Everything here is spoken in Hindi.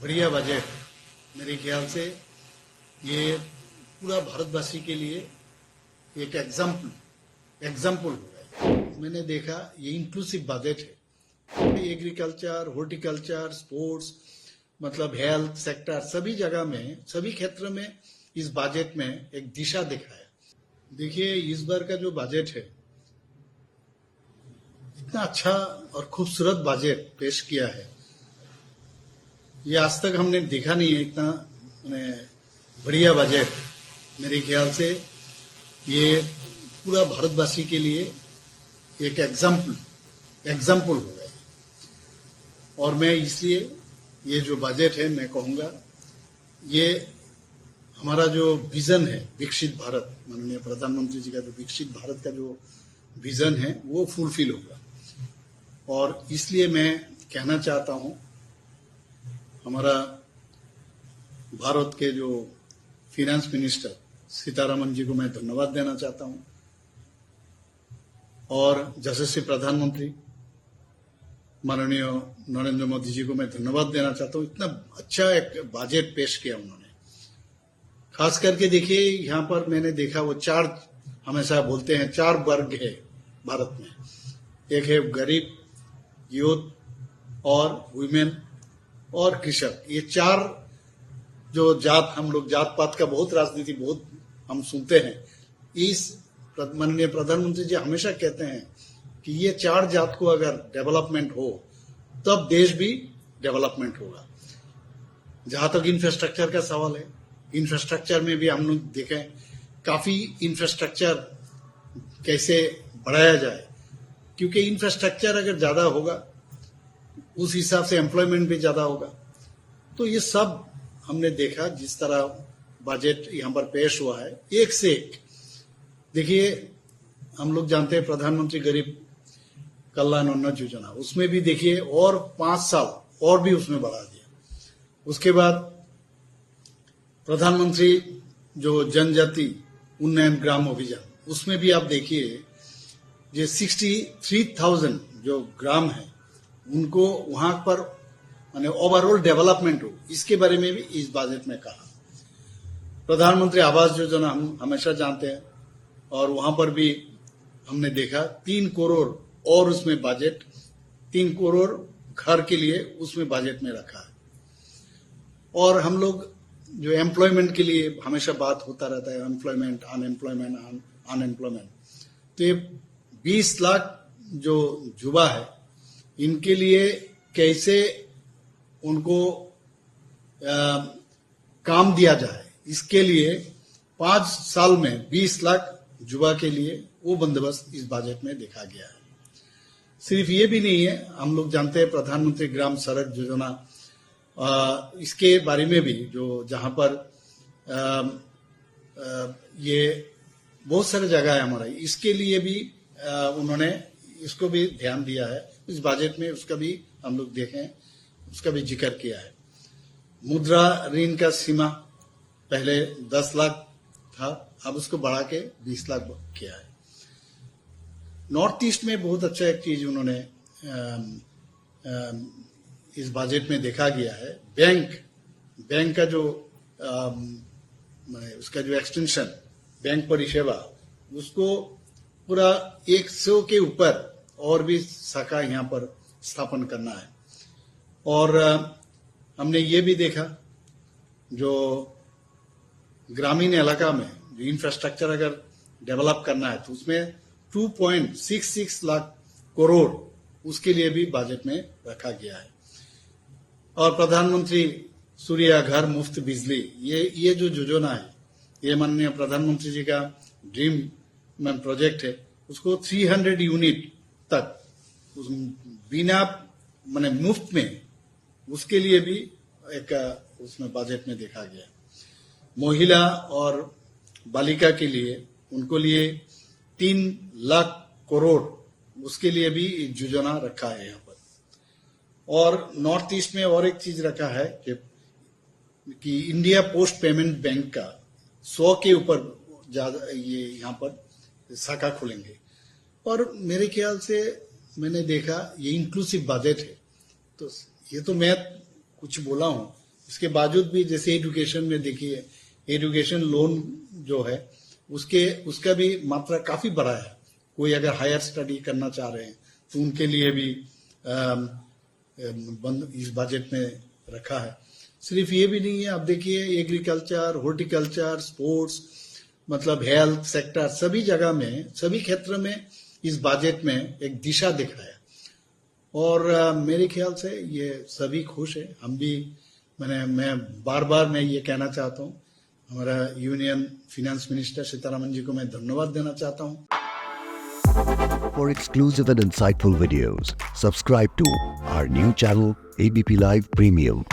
बढ़िया बजट मेरे ख्याल से ये पूरा भारतवासी के लिए एक एग्जाम्पल होगा। मैंने देखा ये इंक्लूसिव बजट है। एग्रीकल्चर, हॉर्टिकल्चर, स्पोर्ट्स, मतलब हेल्थ सेक्टर, सभी जगह में, सभी क्षेत्र में इस बजट में एक दिशा दिखाया। देखिए, इस बार का जो बजट है, इतना अच्छा और खूबसूरत बजट पेश किया है, ये आज तक हमने देखा नहीं है। इतना बढ़िया बजट मेरे ख्याल से ये पूरा भारतवासी के लिए एक एग्जाम्पल होगा। और मैं इसलिए ये जो बजट है, मैं कहूँगा ये हमारा जो विजन है विकसित भारत, माननीय प्रधानमंत्री जी का जो विकसित भारत का जो विजन है वो फुलफिल होगा। और इसलिए मैं कहना चाहता हूँ, हमारा भारत के जो फिनेंस मिनिस्टर सीतारमण जी को मैं धन्यवाद देना चाहता हूँ, और यशस्वी प्रधानमंत्री माननीय नरेंद्र मोदी जी को मैं धन्यवाद देना चाहता हूँ। इतना अच्छा एक बजट पेश किया उन्होंने। खास करके देखिए, यहाँ पर मैंने देखा वो चार, हमेशा बोलते हैं चार वर्ग है भारत में। एक है गरीब, यूथ और वुमेन और कृषक। ये चार जो जात, हम लोग जात पात का बहुत राजनीति बहुत हम सुनते हैं। इस माननीय प्रधानमंत्री जी हमेशा कहते हैं कि ये चार जात को अगर डेवलपमेंट हो तब देश भी डेवलपमेंट होगा। जहां तक इंफ्रास्ट्रक्चर का सवाल है, इंफ्रास्ट्रक्चर में भी हम लोग देखें काफी इंफ्रास्ट्रक्चर कैसे बढ़ाया जाए, क्योंकि इंफ्रास्ट्रक्चर अगर ज्यादा होगा उस हिसाब से एम्प्लॉयमेंट भी ज्यादा होगा। तो ये सब हमने देखा जिस तरह बजट यहाँ पर पेश हुआ है, एक से एक। देखिए, हम लोग जानते हैं प्रधानमंत्री गरीब कल्याण अन्न योजना, उसमें भी देखिए और 5 साल और भी उसमें बढ़ा दिया। उसके बाद प्रधानमंत्री जो जनजाति उन्नयन ग्राम अभियान, उसमें भी आप देखिए ये 63,000 जो ग्राम है उनको वहां पर माने ओवरऑल डेवलपमेंट हो, इसके बारे में भी इस बजट में कहा। प्रधानमंत्री आवास योजना हम हमेशा जानते हैं, और वहां पर भी हमने देखा 3 करोड़ और उसमें बजट, 3 करोड़ घर के लिए उसमें बजट में रखा है। और हम लोग जो एम्प्लॉयमेंट के लिए हमेशा बात होता रहता है, एम्प्लॉयमेंट, अनएम्प्लॉयमेंट, तो ये 20 लाख जो युवा है, इनके लिए कैसे उनको काम दिया जाए, इसके लिए 5 साल में 20 लाख युवा के लिए वो बंदोबस्त इस बजट में देखा गया है। सिर्फ ये भी नहीं है, हम लोग जानते हैं प्रधानमंत्री ग्राम सड़क योजना, इसके बारे में भी जो जहां पर ये बहुत सारे जगह है हमारा, इसके लिए भी उन्होंने इसको भी ध्यान दिया है इस बजट में। उसका भी हम लोग देखें, उसका भी जिक्र किया है। मुद्रा ऋण का सीमा पहले 10 लाख था, अब उसको बढ़ा के 20 लाख किया है। नॉर्थ ईस्ट में बहुत अच्छा एक चीज उन्होंने इस बजट में देखा गया है। बैंक का जो उसका जो एक्सटेंशन, बैंक परिसेवा, उसको पूरा 100 के ऊपर और भी शाखा यहाँ पर स्थापन करना है। और हमने ये भी देखा जो ग्रामीण इलाका में जो इंफ्रास्ट्रक्चर अगर डेवलप करना है तो उसमें 2.66 लाख करोड़ उसके लिए भी बजट में रखा गया है। और प्रधानमंत्री सूर्य घर मुफ्त बिजली, ये जो योजना है, ये माननीय प्रधानमंत्री जी का ड्रीम प्रोजेक्ट है। उसको 300 यूनिट तक बिना माने मुफ्त में, उसके लिए भी एक उसमें बजट में देखा गया। महिला और बालिका के लिए, उनको लिए 3 लाख करोड़, उसके लिए भी योजना रखा है यहाँ पर। और नॉर्थ ईस्ट में और एक चीज रखा है कि इंडिया पोस्ट पेमेंट बैंक का 100 के ऊपर ज्यादा ये यहाँ पर शाखा खुलेंगे। और मेरे ख्याल से मैंने देखा ये इंक्लूसिव बजट है, तो ये तो मैं कुछ बोला हूं, इसके बावजूद भी जैसे एजुकेशन में देखिए, एजुकेशन लोन जो है उसका भी मात्रा काफी बड़ा है। कोई अगर हायर स्टडी करना चाह रहे हैं तो उनके लिए भी इस बजट में रखा है। सिर्फ ये भी नहीं है, आप देखिए एग्रीकल्चर, हॉर्टिकल्चर, स्पोर्ट्स, मतलब हेल्थ सेक्टर, सभी जगह में, सभी क्षेत्र में इस बजट में एक दिशा दिखाया। और मेरे ख्याल से ये सभी खुश है। हम भी मैं बार बार मैं ये कहना चाहता हूँ, हमारा union finance minister Sitharaman ji को मैं धन्यवाद देना चाहता हूँ। For exclusive and insightful videos, subscribe to our new channel ABP Live Premium.